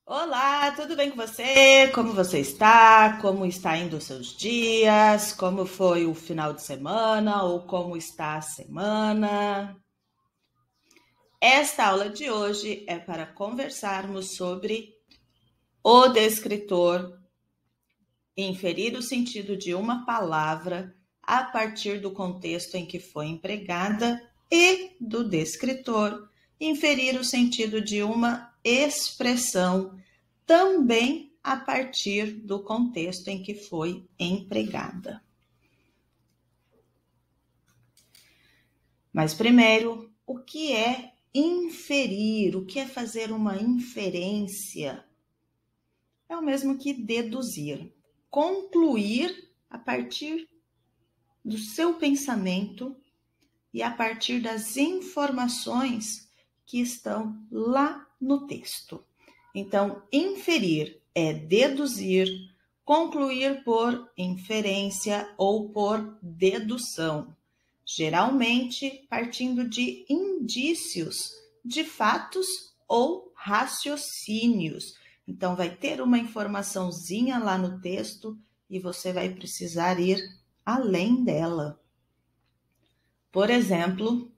Olá, tudo bem com você? Como você está? Como está indo os seus dias? Como foi o final de semana ou como está a semana? Esta aula de hoje é para conversarmos sobre o descritor, inferir o sentido de uma palavra a partir do contexto em que foi empregada e do descritor, inferir o sentido de uma expressão também a partir do contexto em que foi empregada. Mas primeiro, o que é inferir? O que é fazer uma inferência? É o mesmo que deduzir, concluir a partir do seu pensamento e a partir das informações que estão lá no texto. Então, inferir é deduzir, concluir por inferência ou por dedução, geralmente partindo de indícios de fatos ou raciocínios. Então, vai ter uma informaçãozinha lá no texto e você vai precisar ir além dela. Por exemplo,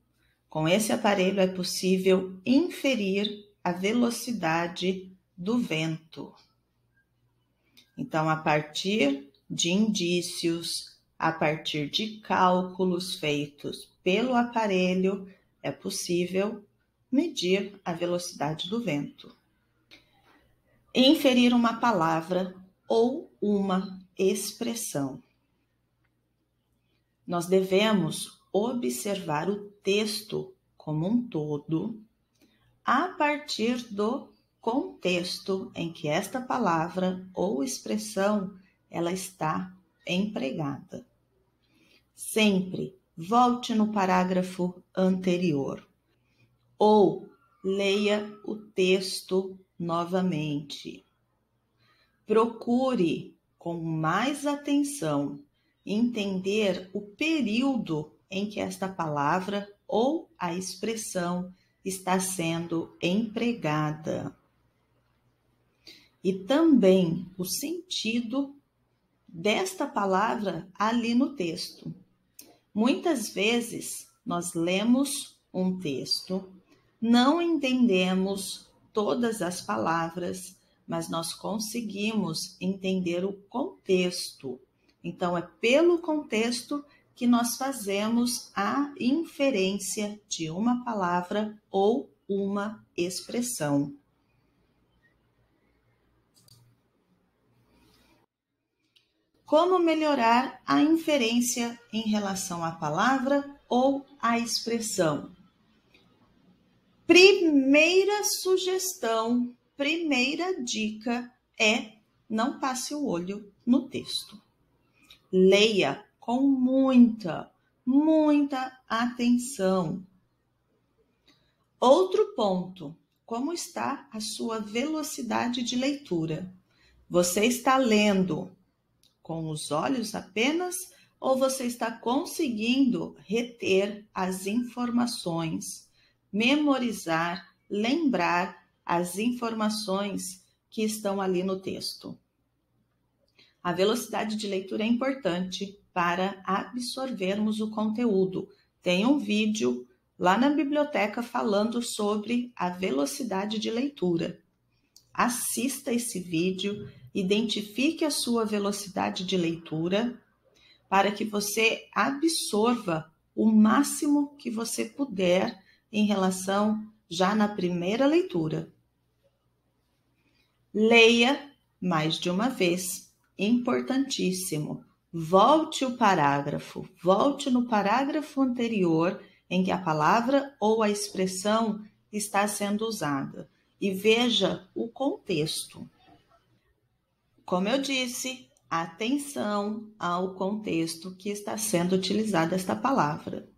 com esse aparelho é possível inferir a velocidade do vento. Então, a partir de indícios, a partir de cálculos feitos pelo aparelho, é possível medir a velocidade do vento. Inferir uma palavra ou uma expressão. Nós devemos observar o texto como um todo a partir do contexto em que esta palavra ou expressão ela está empregada. Sempre volte no parágrafo anterior ou leia o texto novamente. Procure com mais atenção entender o período em que esta palavra ou a expressão está sendo empregada. E também o sentido desta palavra ali no texto. Muitas vezes nós lemos um texto, não entendemos todas as palavras, mas nós conseguimos entender o contexto. Então, é pelo contexto que nós fazemos a inferência de uma palavra ou uma expressão. Como melhorar a inferência em relação à palavra ou à expressão? Primeira sugestão, primeira dica é não passe o olho no texto. Leia com muita atenção. Outro ponto, como está a sua velocidade de leitura? Você está lendo com os olhos apenas ou você está conseguindo reter as informações, memorizar, lembrar as informações que estão ali no texto? A velocidade de leitura é importante para absorvermos o conteúdo. Tem um vídeo lá na biblioteca falando sobre a velocidade de leitura. Assista esse vídeo, identifique a sua velocidade de leitura para que você absorva o máximo que você puder em relação já na primeira leitura. Leia mais de uma vez, importantíssimo. Volte no parágrafo anterior em que a palavra ou a expressão está sendo usada e veja o contexto. Como eu disse, atenção ao contexto que está sendo utilizada esta palavra.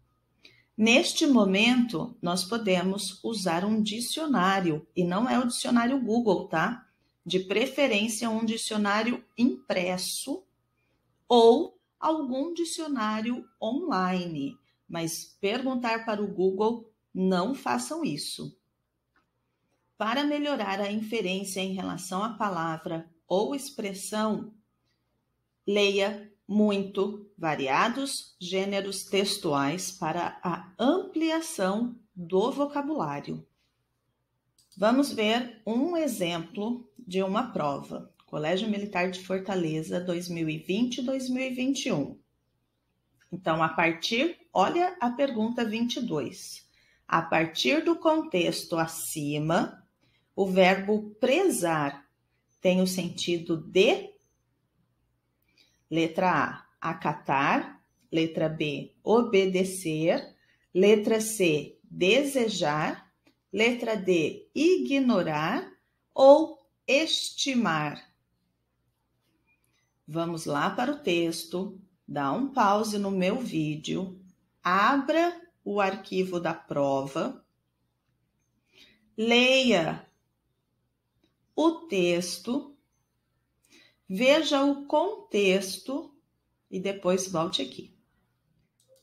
Neste momento, nós podemos usar um dicionário, e não é o dicionário Google, tá? De preferência, um dicionário impresso ou algum dicionário online. Mas perguntar para o Google, não façam isso. Para melhorar a inferência em relação à palavra ou expressão, leia muito variados gêneros textuais para a ampliação do vocabulário. Vamos ver um exemplo de uma prova. Colégio Militar de Fortaleza 2020-2021. Então, olha a pergunta 22. A partir do contexto acima, o verbo prezar tem o sentido de: letra A, acatar, letra B, obedecer, letra C, desejar, letra D, ignorar ou estimar. Vamos lá para o texto, dá um pause no meu vídeo, abra o arquivo da prova, leia o texto, veja o contexto e depois volte aqui.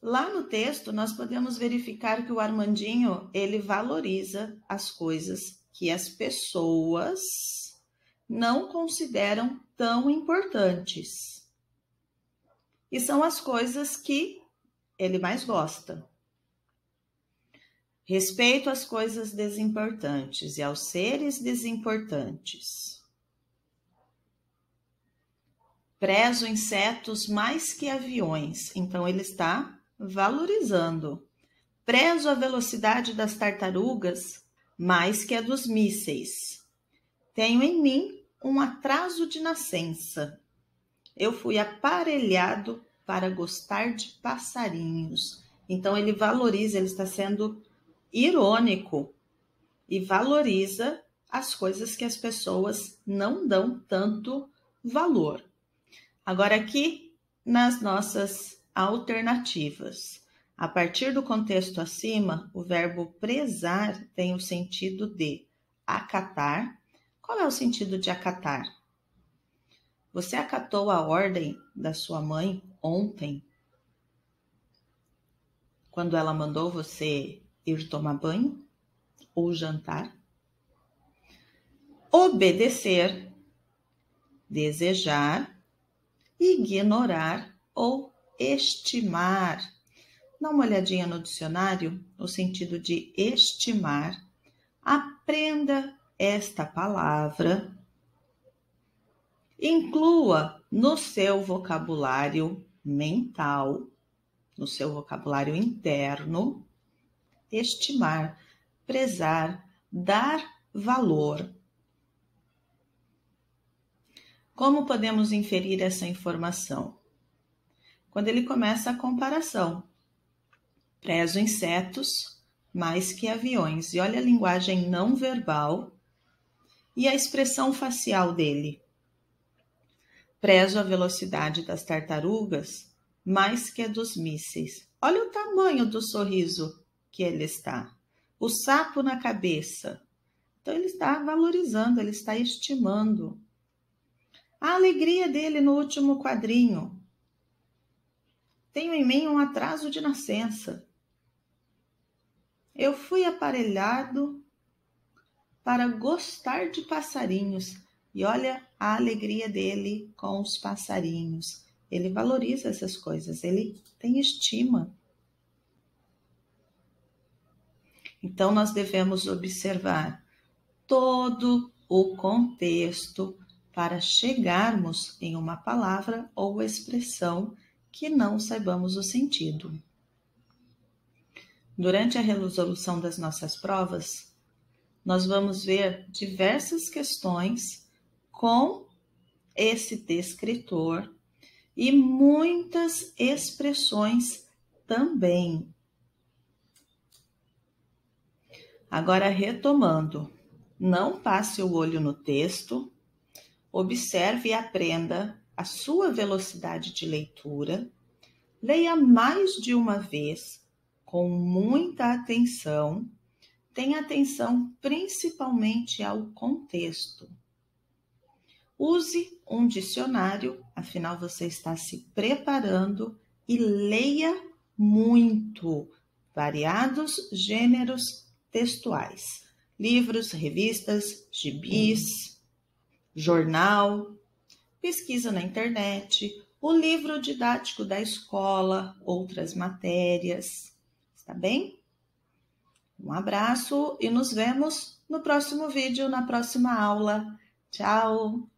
Lá no texto, nós podemos verificar que o Armandinho, ele valoriza as coisas que as pessoas não consideram tão importantes. E são as coisas que ele mais gosta. Respeito às coisas desimportantes e aos seres desimportantes. Prezo insetos mais que aviões, então ele está valorizando. Prezo a velocidade das tartarugas mais que a dos mísseis. Tenho em mim um atraso de nascença. Eu fui aparelhado para gostar de passarinhos. Então ele valoriza, ele está sendo irônico e valoriza as coisas que as pessoas não dão tanto valor. Agora aqui nas nossas alternativas. A partir do contexto acima, o verbo prezar tem o sentido de acatar. Qual é o sentido de acatar? Você acatou a ordem da sua mãe ontem, quando ela mandou você ir tomar banho ou jantar? Obedecer, desejar, ignorar ou estimar. Dá uma olhadinha no dicionário, o sentido de estimar. Aprenda esta palavra. Inclua no seu vocabulário mental, no seu vocabulário interno, estimar, prezar, dar valor. Como podemos inferir essa informação? Quando ele começa a comparação. Prezo insetos mais que aviões. E olha a linguagem não verbal e a expressão facial dele. Prezo a velocidade das tartarugas mais que a dos mísseis. Olha o tamanho do sorriso que ele está. O sapo na cabeça. Então ele está valorizando, ele está estimando. A alegria dele no último quadrinho. Tenho em mim um atraso de nascença. Eu fui aparelhado para gostar de passarinhos. E olha a alegria dele com os passarinhos. Ele valoriza essas coisas, ele tem estima. Então, nós devemos observar todo o contexto para chegarmos em uma palavra ou expressão que não saibamos o sentido. Durante a resolução das nossas provas, nós vamos ver diversas questões com esse descritor e muitas expressões também. Agora, retomando, não passe o olho no texto, observe e aprenda a sua velocidade de leitura, leia mais de uma vez, com muita atenção, tenha atenção principalmente ao contexto. Use um dicionário, afinal você está se preparando, e leia muito variados gêneros textuais. livros, revistas, gibis, jornal, pesquisa na internet, o livro didático da escola, outras matérias. Está bem? Um abraço e nos vemos no próximo vídeo, na próxima aula. Tchau!